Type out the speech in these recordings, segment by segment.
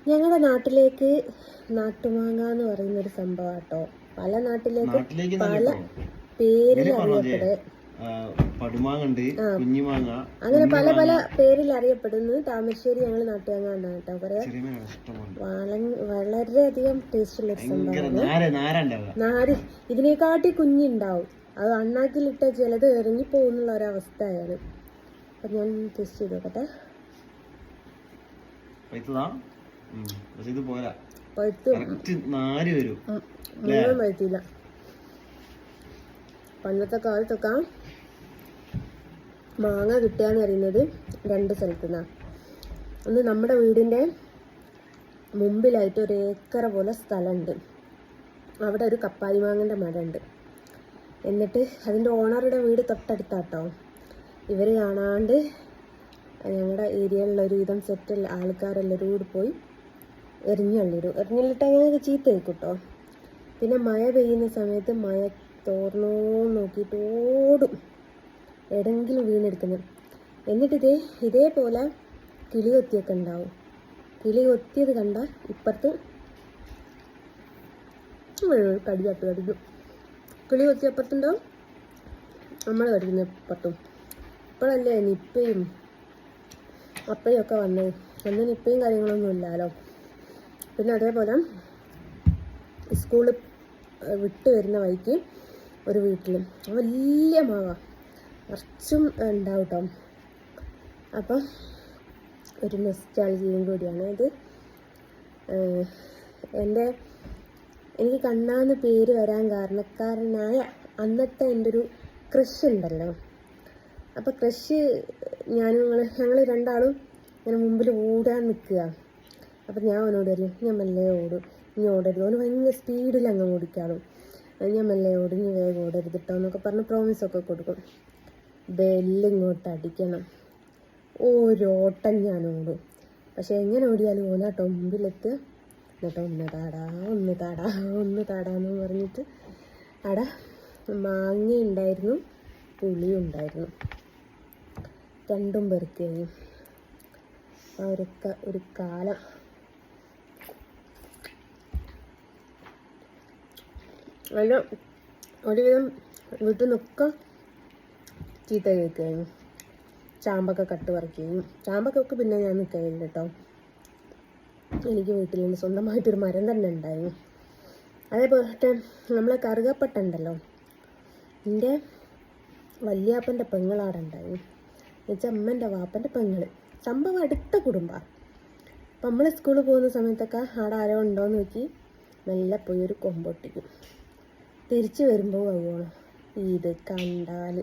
ഞങ്ങളുടെ നാട്ടിലേക്ക് നാട്ടുമാങ്ങ എന്ന് പറയുന്നൊരു സംഭവം കേട്ടോ. പല നാട്ടിലേക്ക് പല പേരിൽ അറിയപ്പെടും. അങ്ങനെ പല പല പേരിൽ അറിയപ്പെടുന്നത്. താമരശ്ശേരി ഞങ്ങൾ നാട്ടുമാങ്ങ എന്നാണ് കേട്ടോ പറയാ. വളരെയധികം ടേസ്റ്റ് ഉള്ള ഒരു സംഭവമാണ്. നാര് ഇതിനെക്കാട്ടി കുഞ്ഞുണ്ടാവും. അത് അണ്ണാക്കിലിട്ട ചിലത് ഇറങ്ങി പോകുന്നുള്ള ഒരവസ്ഥയാണ്. അപ്പൊ ഞാൻ ടേസ്റ്റ് ചെയ്ത് നോക്കട്ടെ. പഴുത്തില്ല. പണ്ടത്തെ കാലത്തൊക്കെ മാങ്ങ കിട്ടുകയെന്ന് പറയുന്നത് 2 സ്ഥലത്തു നിന്നാണ്. ഒന്ന് നമ്മുടെ വീടിൻ്റെ മുമ്പിലായിട്ട് 1 ഏക്കർ പോലെ സ്ഥലമുണ്ട്. അവിടെ ഒരു കപ്പായി മാങ്ങൻ്റെ മരമുണ്ട്. എന്നിട്ട് അതിൻ്റെ ഓണറുടെ വീട് തൊട്ടടുത്താട്ടോ. ഇവർ കാണാണ്ട് ഞങ്ങളുടെ ഏരിയയിലുള്ള ഒരു വിധം സെറ്റ് ആൾക്കാരെല്ലാവരും കൂടി പോയി എറിഞ്ഞള്ളിടും. എറിഞ്ഞള്ളിട്ട് അങ്ങനെ ചീത്ത വയ്ക്കും കേട്ടോ. പിന്നെ മഴ പെയ്യുന്ന സമയത്ത് മഴ തോർന്നോ നോക്കിയിട്ട് ഓടും, എവിടെങ്കിലും വീണെടുക്കുന്നത്. എന്നിട്ട് ഇതേപോലെ കിളി കൊത്തിയൊക്കെ ഉണ്ടാവും. കിളി കൊത്തിയത് കണ്ടാൽ ഇപ്പുറത്ത് കടിക്കും. കിളി കൊത്തി അപ്പുറത്തുണ്ടാവും, നമ്മൾ കടിക്കുന്ന ഇപ്പുറത്തും. ഇപ്പോഴല്ലേ നിപ്പയും അപ്പയും ഒക്കെ വന്നത്. അന്ന് നിപ്പയും കാര്യങ്ങളൊന്നും ഇല്ലല്ലോ. പിന്നെ അതേപോലെ സ്കൂളിൽ വിട്ട് വരുന്ന വഴിക്ക് ഒരു വീട്ടിൽ വലിയ മാവ കുറച്ചും ഉണ്ടാവും കേട്ടോ. അപ്പം ഒരു നൊസ്റ്റാൾജിയും കൂടിയാണ് ഇത്. എനിക്ക് കണ്ണാന്ന് പേര് വരാൻ കാരണക്കാരനായ അന്നത്തെ എൻ്റെ ഒരു ക്രഷ് ഉണ്ടല്ലോ. അപ്പോൾ ക്രഷ് ഞങ്ങൾ രണ്ടാളും ഇങ്ങനെ മുമ്പിൽ ഓടാൻ നിൽക്കുക. അപ്പം ഞാൻ അവനോട് പറയും, ഞാൻ മെല്ലെ ഓടും, ഇനി ഓടരുത്. അവന് ഭയങ്കര സ്പീഡിൽ അങ്ങ് ഓടിക്കാളും. ഞാൻ മെല്ലെ ഓടും, ഇനി വേഗം ഓടരുത് കേട്ടോ എന്നൊക്കെ പറഞ്ഞ് പ്രോമിസൊക്കെ കൊടുക്കും. ബെല്ലിങ്ങോട്ട് അടിക്കണം. ഓരോട്ടം ഞാൻ ഓടും. പക്ഷെ എങ്ങനെ ഓടിയാലും ഓനാട്ടോ മുമ്പിലെത്തുക. എന്നിട്ട് ഒന്ന് താടാന്ന് പറഞ്ഞിട്ട് അവിടെ മാങ്ങ ഉണ്ടായിരുന്നു, പുളിയും ഉണ്ടായിരുന്നു. രണ്ടും പെറുക്കുകയും അവരൊക്കെ ഒരു കാലം. അതിൽ ഒരുവിധം വീട്ടിൽ നിന്നൊക്കെ ചീത്ത കേൾക്കുകയും ചാമ്പൊക്കെ കട്ട് പറിക്കുകയും. ചാമ്പക്കൊക്കെ പിന്നെ ഞാൻ നിൽക്കുകയില്ല കേട്ടോ. എനിക്ക് വീട്ടിൽ നിന്ന് സ്വന്തമായിട്ടൊരു മരം തന്നെ ഉണ്ടായിരുന്നു. അതേപോലെ നമ്മളെ കറുകപ്പട്ട ഉണ്ടല്ലോ, എൻ്റെ വല്യാപ്പൻ്റെ പെങ്ങളാടെ ഉണ്ടായിരുന്നു. എന്നുവെച്ചാൽ അമ്മൻ്റെ വാപ്പൻ്റെ പെങ്ങള്. സംഭവം അടുത്ത കുടുംബമാണ്. അപ്പം നമ്മൾ സ്കൂളിൽ പോകുന്ന സമയത്തൊക്കെ ആടെ ആരോ ഉണ്ടോയെന്ന് നോക്കി മെല്ലെ പോയി ഒരു കൊമ്പൊട്ടിക്കും. തിരിച്ചു വരുമ്പോൾ കഴിയണം ഇത് കണ്ടാൽ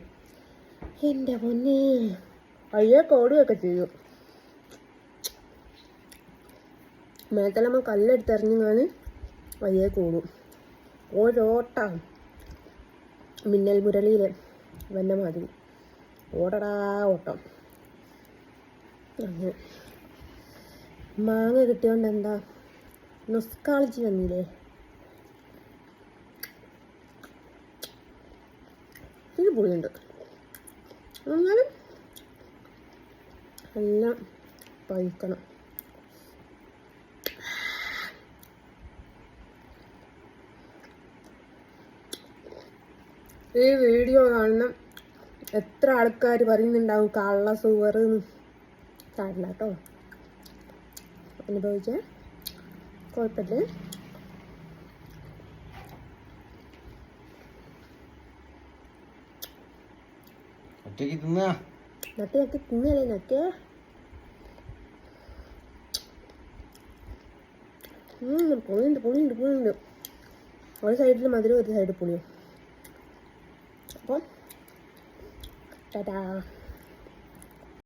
എൻ്റെ പൊന്നേ അയ്യോ കോടുകയൊക്കെ ചെയ്യും. മേത്തലമ്മ കല്ലെടുത്തെറിഞ്ഞാൽ വയ്യേ കൂടും. ഓരോട്ടം മിന്നൽ മുരളിയിൽ വന്ന മാതിരി ഓടടാ ഓട്ടം. അങ്ങനെ മാങ്ങ കിട്ടിയോണ്ട് എന്താ നൊസ്റ്റാൾജി വന്നില്ലേ. ഇത് പുളിയുണ്ട് എന്നാലും എല്ലാം പഴിക്കണം. ഈ വീഡിയോ കാണുന്ന എത്ര ആൾക്കാർ പറയുന്നുണ്ടാവും കള്ള സുവർ കാടില്ല കേട്ടോ. അനുഭവിച്ച കുഴപ്പമില്ല. നട്ടി തിന്നല്ലേ നട്ടിയ. പുളിയുണ്ട്. ഒരു സൈഡിൽ മധുരം, ഒരു സൈഡിൽ പുളിയും. അപ്പോൾ ടാറ്റാ.